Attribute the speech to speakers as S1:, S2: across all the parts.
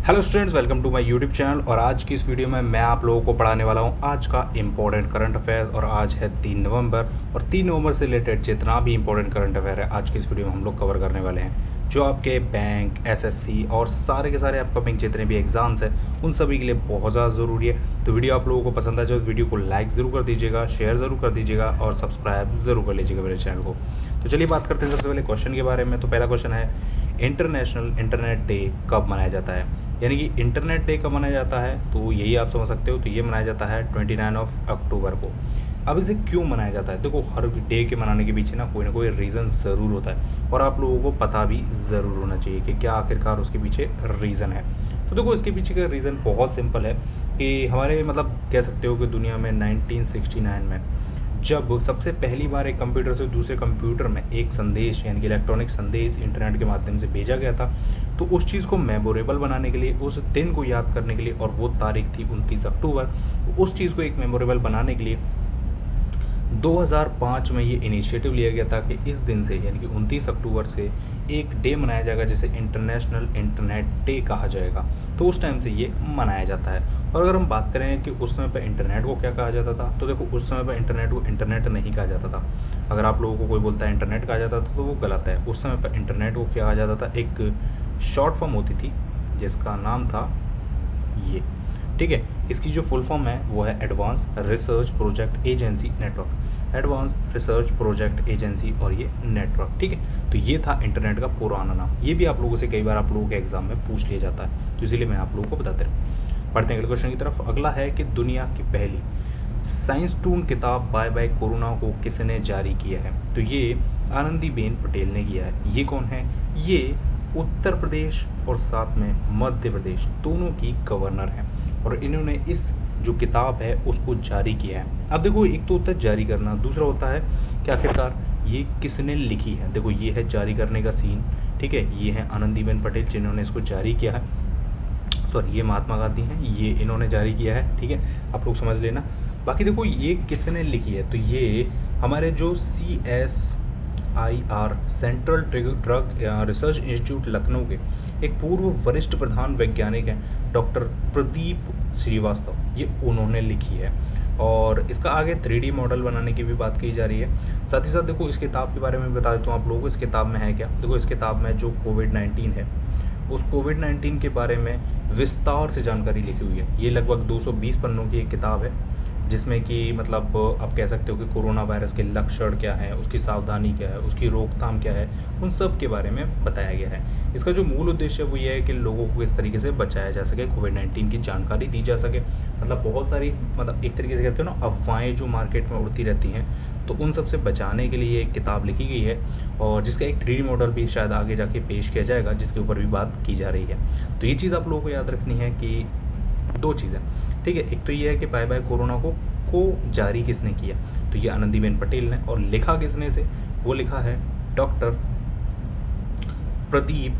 S1: Hello students, welcome to my YouTube channel. और आज की इस वीडियो में मैं आप लोगों को पढ़ाने वाला हूं आज का इम्पोर्टेंट करंट अफेयर। और आज है 3 नवंबर, और 3 नवंबर से रिलेटेड जितना भी इम्पोर्टेंट करंट अफेयर है आज की इस वीडियो में हम लोग कवर करने वाले हैं, जो आपके बैंक, एसएससी और सारे के सारे अपकमिंग जितने भी एग्जाम्स हैं उन सभी के लिए बहुत ज़्यादा ज़रूरी है। तो वीडियो आप लोगों को पसंद आए तो इस वीडियो को लाइक ज़रूर कर दीजिएगा, शेयर ज़रूर कर दीजिएगा और सब्सक्राइब ज़रूर कर लीजिएगा मेरे चैनल को। तो चलिए बात करते हैं सबसे पहले क्वेश्चन के बारे में। तो पहला क्वेश्चन है, इंटरनेशनल इंटरनेट डे कब मनाया जाता है? यानी कि इंटरनेट डे कब मनाया जाता है, तो यही आप समझ सकते हो। तो ये मनाया जाता है 29 अक्टूबर को। अब इसे क्यों मनाया जाता है? देखो, हर डे के मनाने के पीछे ना कोई रीज़न ज़रूर होता है, और आप लोगों को पता भी ज़रूर होना चाहिए कि क्या आखिरकार उसके पीछे रीज़न है। तो देखो, इसके पीछे का रीज़न बहुत सिंपल है कि हमारे मतलब कह सकते हो कि दुनिया में 1969 में जब सबसे पहली बार एक कंप्यूटर से दूसरे कंप्यूटर में एक संदेश यानी कि इलेक्ट्रॉनिक संदेश इंटरनेट के माध्यम से भेजा गया था, तो उस चीज़ को मेमोरेबल बनाने के लिए, उस दिन को याद करने के लिए, और वो तारीख थी 29 अक्टूबर, उस चीज़ को एक मेमोरेबल बनाने के लिए 2005 में ये इनिशिएटिव लिया गया था कि इस दिन से यानी कि 29 अक्टूबर से एक डे मनाया जाएगा जिसे इंटरनेशनल इंटरनेट डे कहा जाएगा। तो उस टाइम से ये मनाया जाता है। और अगर हम बात करें कि उस समय पर इंटरनेट को क्या कहा जाता था, तो देखो, उस समय पर इंटरनेट को इंटरनेट नहीं कहा जाता था। अगर आप लोगों को कोई बोलता है इंटरनेट कहा जाता था तो वो गलत है। उस समय पर इंटरनेट को क्या कहा जाता था, एक शॉर्ट फॉर्म होती थी जिसका नाम था ये, ठीक है। इसकी जो फुल फॉर्म है वो है advance research project agency network, advance research project agency और ये नेटवर्क, ठीक है। तो ये था इंटरनेट का पुराना नाम। ये भी आप लोगों से कई बार आप लोगों के एग्जाम में पूछ लिया जाता है, तो इसीलिए मैं आप लोगों को बताते रहूँ। पढ़ते हैं अगले क्वेश्चन की तरफ। अगला है कि दुनिया की पहली साइंस टून किताब बाय बाय कोरोना को किसने जारी किया है? तो ये आनंदीबेन पटेल ने किया है। ये कौन है? ये उत्तर प्रदेश और साथ में मध्य प्रदेश दोनों की गवर्नर हैं, और इन्होंने इस जो किताब है उसको जारी किया है। अब देखो, एक तो होता है जारी करना, दूसरा होता है कि आखिरकार ये किसने लिखी है। देखो, ये है जारी करने का सीन, ठीक है। ये है आनंदीबेन पटेल जिन्होंने इसको जारी किया है। सॉरी, ये महात्मा गांधी हैं, ये इन्होंने जारी किया है, ठीक है। आप लोग समझ लेना। बाकी देखो, ये किसने लिखी है, तो ये हमारे जो CSIR central drug research institute Lucknow के एक पूर्व वरिष्ठ प्रधान वैज्ञानिक हैं, डॉक्टर प्रदीप श्रीवास्तव, ये उन्होंने लिखी है। और इसका आगे 3D मॉडल बनाने की भी बात की जा रही है। साथ ही साथ देखो, इस किताब के बारे में बता देता हूँ आप लोगों को। इस किताब में है क्या? देखो, इस किताब में जो कोविड-19 है, उस कोविड-19 के बारे में विस्तार से जानकारी लिखी हुई है। ये लगभग 220 पन्नों की एक किताब है, जिसमें कि मतलब आप कह सकते हो कि कोरोना वायरस के लक्षण क्या है, उसकी सावधानी क्या है, उसकी रोकथाम क्या है, उन सब के बारे में बताया गया है। इसका जो मूल उद्देश्य है वो ये है कि लोगों को किस तरीके से बचाया जा सके, कोविड-19 की जानकारी दी जा सके। मतलब बहुत सारी, मतलब एक तरीके से कहते हो ना, अफवाहें जो मार्केट में उड़ती रहती हैं, तो उन सब से बचाने के लिए एक किताब लिखी गई है, और जिसका एक 3D मॉडल भी शायद आगे जाके पेश किया जाएगा, जिसके ऊपर भी बात की जा रही है। तो ये चीज़ आप लोगों को याद रखनी है कि दो चीज़ें, ठीक है। एक तो ये है कि बाय बाय कोरोना को जारी किसने किया, तो ये आनंदीबेन पटेल ने। और लिखा किसने से? वो लिखा है डॉक्टर प्रदीप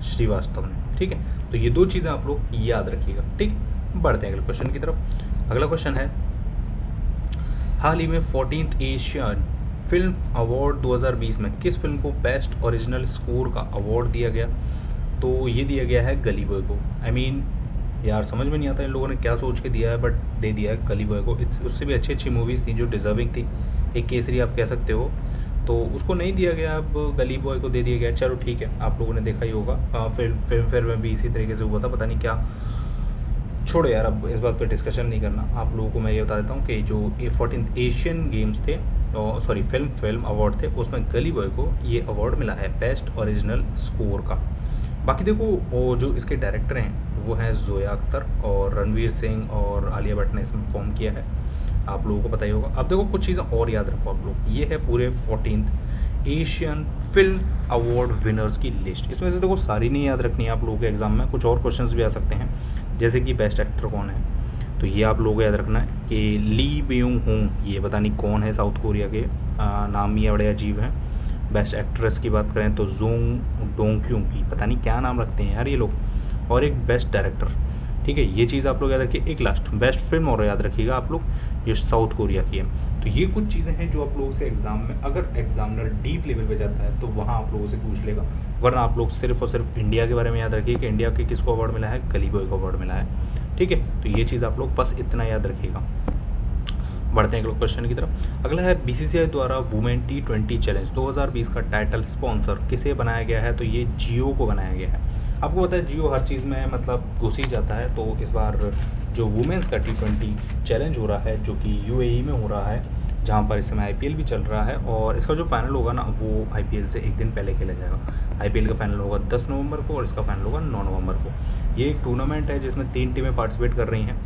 S1: श्रीवास्तव ने, ठीक है। तो ये दो चीज़ें आप लोग याद रखिएगा, ठीक। बढ़ते हैं अगले क्वेश्चन की तरफ। अगला क्वेश्चन है, हाल ही में 14th एशियन फिल्म अवार्ड 2020 में किस फिल्म को बेस्ट ओरिजिनल स्कोर का अवार्ड दिया गया? तो ये दिया गया है गली बॉय को। यार समझ में नहीं आता इन लोगों ने क्या सोच के दिया है, बट दे दिया है गली बॉय को। उससे भी अच्छी अच्छी मूवीज़ थी जो डिजर्विंग थी, एक केसरी आप कह सकते हो, तो उसको नहीं दिया गया, अब गली बॉय को दे दिया गया। चलो ठीक है, आप लोगों ने देखा ही होगा। फिल्म फेयर में भी इसी तरीके से हुआ था, पता नहीं क्या। छोड़ो यार, अब इस बात पर डिस्कशन नहीं करना। आप लोगों को मैं ये बता देता हूँ कि जो 14th एशियन गेम्स थे, सॉरी फिल्म अवार्ड थे, उसमें गली बॉय को ये अवार्ड मिला है बेस्ट ओरिजिनल स्कोर का। बाकी देखो, वो जो इसके डायरेक्टर हैं वो हैं जोया अख्तर, और रणवीर सिंह और आलिया भट्ट ने इसमें परफॉर्म किया है, आप लोगों को पता ही होगा। अब देखो, कुछ चीज़ें और याद रखो आप लोग। ये है पूरे 14th Asian film award winners की लिस्ट। इसमें से देखो सारी नहीं याद रखनी है आप लोगों के एग्जाम में, कुछ और क्वेश्चंस भी आ सकते हैं, जैसे कि बेस्ट एक्टर कौन है। तो ये आप लोगों को याद रखना है कि ली ब्यूंग हूँ, ये पता नहीं कौन है, साउथ कोरिया के, नाम ही बड़े अजीब हैं। बेस्ट एक्ट्रेस की बात करें तो जोंग डोंग की, पता नहीं क्या नाम रखते हैं यार ये लोग। और एक बेस्ट डायरेक्टर, ठीक है। ये चीज़ आप लोग याद रखिए। एक लास्ट बेस्ट फिल्म और याद रखिएगा आप लोग, ये साउथ कोरिया की है। तो ये कुछ चीज़ें हैं जो आप लोगों से एग्जाम में, अगर एग्जामिनर डीप लेवल पे जाता है तो वहाँ आप लोगों से पूछ लेगा, वरना आप लोग सिर्फ और सिर्फ इंडिया के बारे में याद रखिए कि इंडिया के किसको अवार्ड मिला है, गलीबॉय को अवार्ड मिला है। ठीक है, तो ये चीज़ आप लोग बस इतना याद रखिएगा। बढ़ते हैं अगले क्वेश्चन की तरफ। अगला है बीसीसीआई द्वारा वुमेन T20 चैलेंज 2020 का टाइटल स्पॉन्सर किसे बनाया गया है, तो ये जियो को बनाया गया है। आपको पता है जियो हर चीज़ में मतलब घुस ही जाता है, तो इस बार जो वुमेन्स का T20 चैलेंज हो रहा है जो कि यूएई में हो रहा है, जहाँ पर इस समय आईपीएल भी चल रहा है, और इसका जो फाइनल होगा ना वो आईपीएल से एक दिन पहले खेला जाएगा। आईपीएल का फाइनल होगा 10 नवंबर को और इसका फाइनल होगा 9 नवंबर को। ये एक टूर्नामेंट है जिसमें 3 टीमें पार्टिसिपेट कर रही हैं।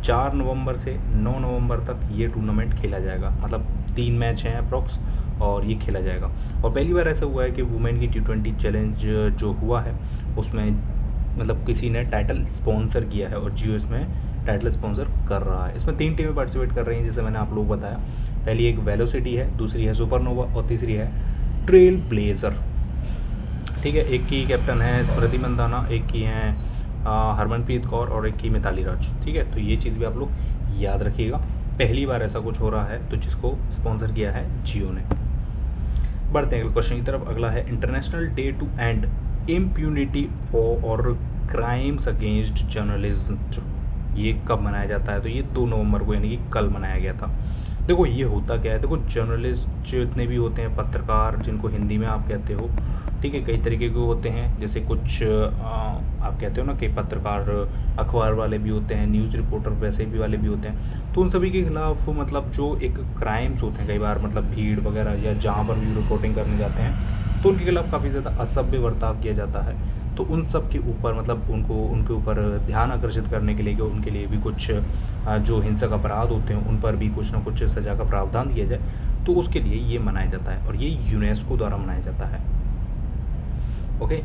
S1: 4 नवंबर से 9 नवंबर तक ये टूर्नामेंट खेला जाएगा, मतलब 3 मैच हैं अप्रॉक्स, और ये खेला जाएगा। और पहली बार ऐसा हुआ है कि वुमेन की T20 चैलेंज जो हुआ है उसमें मतलब किसी ने टाइटल स्पॉन्सर किया है, और जियो इसमें टाइटल स्पॉन्सर कर रहा है। इसमें 3 टीमें पार्टिसिपेट कर रही हैं, जैसे मैंने आप लोगों को बताया। पहली एक वेलोसिटी है, दूसरी है सुपरनोवा, और तीसरी है ट्रेल ब्लेजर। ठीक है, एक की कैप्टन है स्मृति मंदाना, एक की है हरमनप्रीत कौर, और एक की मिताली राज। ठीक है, तो ये चीज़ भी आप लोग याद रखिएगा। पहली बार ऐसा कुछ हो रहा है तो जिसको स्पॉन्सर किया है जियो ने। बढ़ते हैं अगले क्वेश्चन की तरफ। अगला है international day to end impunity for crimes against journalism, ये कब मनाया जाता है, तो ये 2 नवंबर को यानी कि कल मनाया गया था। देखो ये होता क्या है, देखो जर्नलिस्ट जितने भी होते हैं, पत्रकार जिनको हिंदी में आप कहते हो, ठीक है, कई तरीके के होते हैं। जैसे कुछ आप कहते हो ना कि पत्रकार अखबार वाले भी होते हैं, न्यूज़ रिपोर्टर वैसे भी वाले भी होते हैं। तो उन सभी के खिलाफ मतलब जो एक क्राइम्स होते हैं कई बार, मतलब भीड़ वगैरह या जहाँ पर भी रिपोर्टिंग करने जाते हैं, तो उनके खिलाफ काफ़ी ज़्यादा असभ्य बर्ताव किया जाता है। तो उन सब के ऊपर मतलब उनके ऊपर ध्यान आकर्षित करने के लिए कि उनके लिए भी कुछ जो हिंसक अपराध होते हैं उन पर भी कुछ ना कुछ सजा का प्रावधान किया जाए, तो उसके लिए ये मनाया जाता है, और ये यूनेस्को द्वारा मनाया जाता है। ओके,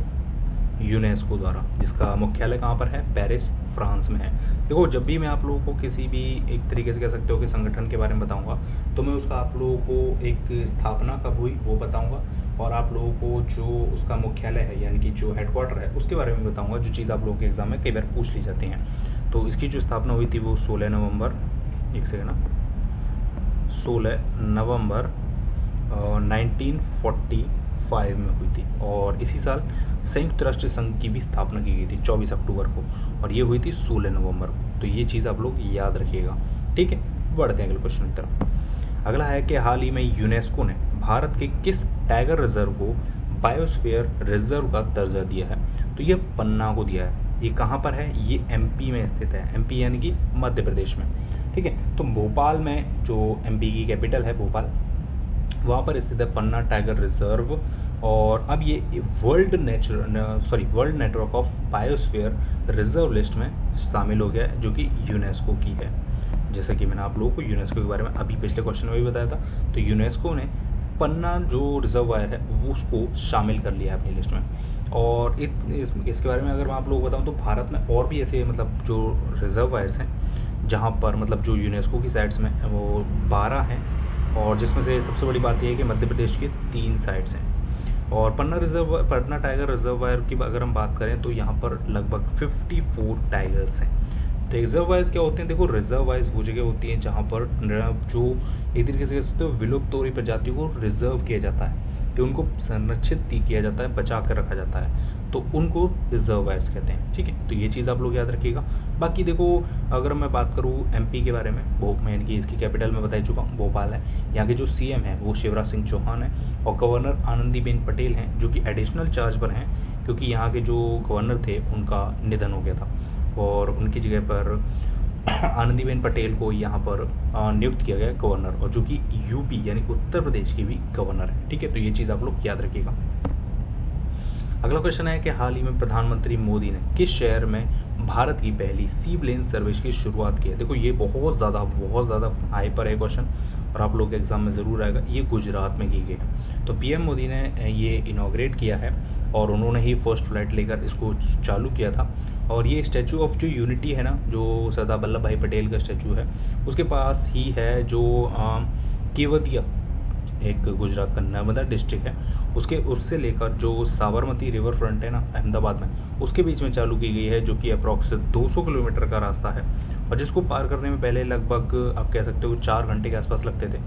S1: यूनेस्को द्वारा, जिसका मुख्यालय कहाँ पर है, पेरिस फ्रांस में है। देखो जब भी मैं आप लोगों को किसी भी एक तरीके से कह सकते हो कि संगठन के बारे में बताऊंगा, तो मैं उसका आप लोगों को एक स्थापना कब हुई वो बताऊंगा, और आप लोगों को जो उसका मुख्यालय है यानी कि जो हेडक्वार्टर है उसके बारे में बताऊंगा, जो चीज़ आप लोगों के एग्जाम में कई बार पूछ ली जाती हैं। तो इसकी जो स्थापना हुई थी वो 16 नवंबर 1945 में हुई थी, और इसी साल संयुक्त राष्ट्र संघ की भी स्थापना की गई थी 24 अक्टूबर को, और ये हुई थी 16 नवंबर को। तो ये चीज़ आप लोग याद रखिएगा। ठीक है, बढ़ते हैं अगले क्वेश्चन की तरफ। अगला है कि हाल ही में यूनेस्को ने भारत के किस टाइगर रिजर्व को बायोस्फीयर रिजर्व का दर्जा दिया है, तो ये पन्ना को दिया है। ये कहाँ पर है, ये एमपी में स्थित है, एमपी यानी कि मध्य प्रदेश में। ठीक है, तो भोपाल में जो एमपी की कैपिटल है भोपाल, वहाँ पर स्थित है पन्ना टाइगर रिजर्व, और अब ये world network of biosphere reserve list में शामिल हो गया है, जो कि यूनेस्को की है। जैसा कि मैंने आप लोगों को यूनेस्को के बारे में अभी पिछले क्वेश्चन में भी बताया था, तो यूनेस्को ने पन्ना जो रिजर्वायर है वो उसको शामिल कर लिया है अपनी लिस्ट में। और इसके बारे में अगर मैं आप लोगों को बताऊं तो भारत में और भी ऐसे मतलब जो रिजर्वायर्स हैं जहां पर मतलब जो यूनेस्को की साइट्स में वो 12 हैं, और जिसमें से सबसे बड़ी बात यह है कि मध्य प्रदेश के 3 साइट्स हैं। और पन्ना टाइगर रिजर्वायर की अगर हम बात करें तो यहाँ पर लगभग 54 टाइगर्स हैं। तो रिजर्वायर्स क्या होते हैं, देखो रिजर्वायर्स वो जगह होती हैं जहाँ पर जो एक तरीके से कह सकते हो विलुप्त हो रही प्रजातियों को रिजर्व किया जाता है, कि उनको संरक्षित किया जाता है, बचा कर रखा जाता है, तो उनको रिजर्वायर्स कहते हैं। ठीक है, तो ये चीज़ आप लोग याद रखिएगा। बाकी देखो अगर मैं बात करूँ एमपी के बारे में, यानी कि इसकी कैपिटल में बता चुका हूँ भोपाल है। यहाँ के जो सीएम है वो शिवराज सिंह चौहान है, और गवर्नर आनंदीबेन पटेल हैं जो कि एडिशनल चार्ज पर हैं, क्योंकि यहाँ के जो गवर्नर थे उनका निधन हो गया था, और उनकी जगह पर आनंदीबेन पटेल को यहाँ पर नियुक्त किया गया गवर्नर, और जो कि यूपी यानी उत्तर प्रदेश की भी गवर्नर है। ठीक है, तो ये चीज़ आप लोग याद रखिएगा। अगला क्वेश्चन है कि हाल ही में प्रधानमंत्री मोदी ने किस शहर में भारत की पहली सी प्लेन सर्विस की शुरुआत की है। देखो ये बहुत ज़्यादा हाई पर है क्वेश्चन, और आप लोग के एग्जाम में ज़रूर आएगा। ये गुजरात में की गई है। तो पीएम मोदी ने ये इनॉग्रेट किया है, और उन्होंने ही फर्स्ट फ्लाइट लेकर इसको चालू किया था। और ये स्टैचू ऑफ जो यूनिटी है ना, जो सरदार वल्लभ भाई पटेल का स्टैचू है, उसके पास ही है जो केवदिया, एक गुजरात का नर्मदा डिस्ट्रिक्ट है, उससे लेकर जो साबरमती रिवर फ्रंट है ना अहमदाबाद में, उसके बीच में चालू की गई है, जो कि अप्रॉक्स 200 किलोमीटर का रास्ता है। और जिसको पार करने में पहले लगभग आप कह सकते हो 4 घंटे के आसपास लगते थे,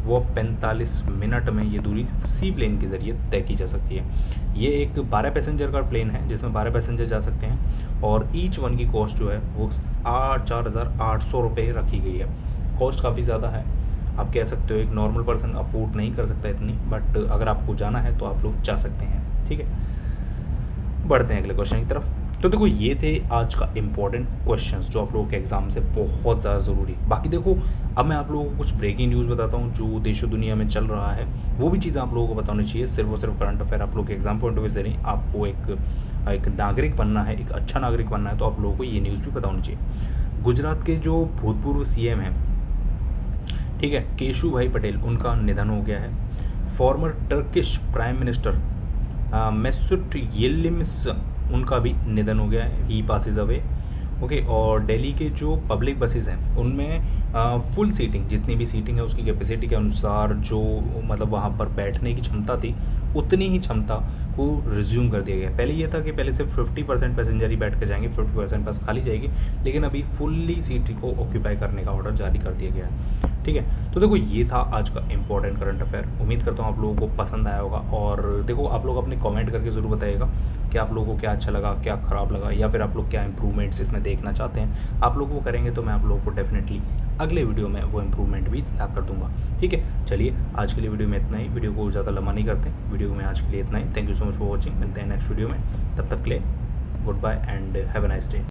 S1: वो अब 45 मिनट में ये दूरी सी प्लेन के ज़रिए तय की जा सकती है। ये एक 12 पैसेंजर का प्लेन है जिसमें 12 पैसेंजर जा सकते हैं और ईच वन की कॉस्ट जो है वो 4,800 रुपये रखी गई है। कॉस्ट काफ़ी ज़्यादा है, आप कह सकते हो एक नॉर्मल पर्सन अफोर्ड नहीं कर सकता इतनी, बट अगर आपको जाना है तो आप लोग जा सकते हैं। ठीक है, बढ़ते हैं अगले क्वेश्चन की तरफ। तो देखो ये थे आज का इम्पोर्टेंट क्वेश्चंस जो आप लोगों के एग्जाम से बहुत ज़्यादा ज़रूरी। बाकी देखो अब मैं आप लोगों को कुछ ब्रेकिंग न्यूज़ बताता हूँ जो देश और दुनिया में चल रहा है, वो भी चीज़ें आप लोगों को बतानी चाहिए। सिर्फ और सिर्फ करंट अफेयर आप लोग के एग्जाम पॉइंट ऑफ व्यू से नहीं, आपको एक नागरिक बनना है, एक अच्छा नागरिक बनना है, तो आप लोगों को ये न्यूज़ भी बतानी चाहिए। गुजरात के जो भूतपूर्व सीएम हैं, ठीक है, केशु भाई पटेल, उनका निधन हो गया है। Former Turkish prime minister Mesut Yildirim, उनका भी निधन हो गया है, ही पासेज अवे। ओके, और दिल्ली के जो पब्लिक बसेस हैं उनमें फुल सीटिंग, जितनी भी सीटिंग है उसकी कैपेसिटी के अनुसार जो मतलब वहाँ पर बैठने की क्षमता थी उतनी ही क्षमता को रिज्यूम कर दिया गया। पहले ये था कि पहले सिर्फ 50% पैसेंजर ही बैठ कर जाएंगे, 50% बस खाली जाएगी, लेकिन अभी फुल्ली सीट को ऑक्यूपाई करने का ऑर्डर जारी कर दिया गया है। ठीक है, तो देखो ये था आज का इंपॉर्टेंट करंट अफेयर। उम्मीद करता हूँ आप लोगों को पसंद आया होगा, और देखो आप लोग अपने कमेंट करके ज़रूर बताइएगा कि आप लोगों को क्या अच्छा लगा, क्या ख़राब लगा, या फिर आप लोग क्या इंप्रूवमेंट्स इसमें देखना चाहते हैं। आप लोग वो करेंगे तो मैं आप लोगों को डेफिनेटली अगले वीडियो में वो इंप्रूवमेंट भी ला कर दूंगा। ठीक है, चलिए आज के लिए वीडियो में इतना ही। वीडियो को ज़्यादा लंबा नहीं करते, वीडियो में आज के लिए इतना ही। Thank you so much for watching. मिलते हैं नेक्स्ट वीडियो में, तब तक के लिए good bye and have a nice day.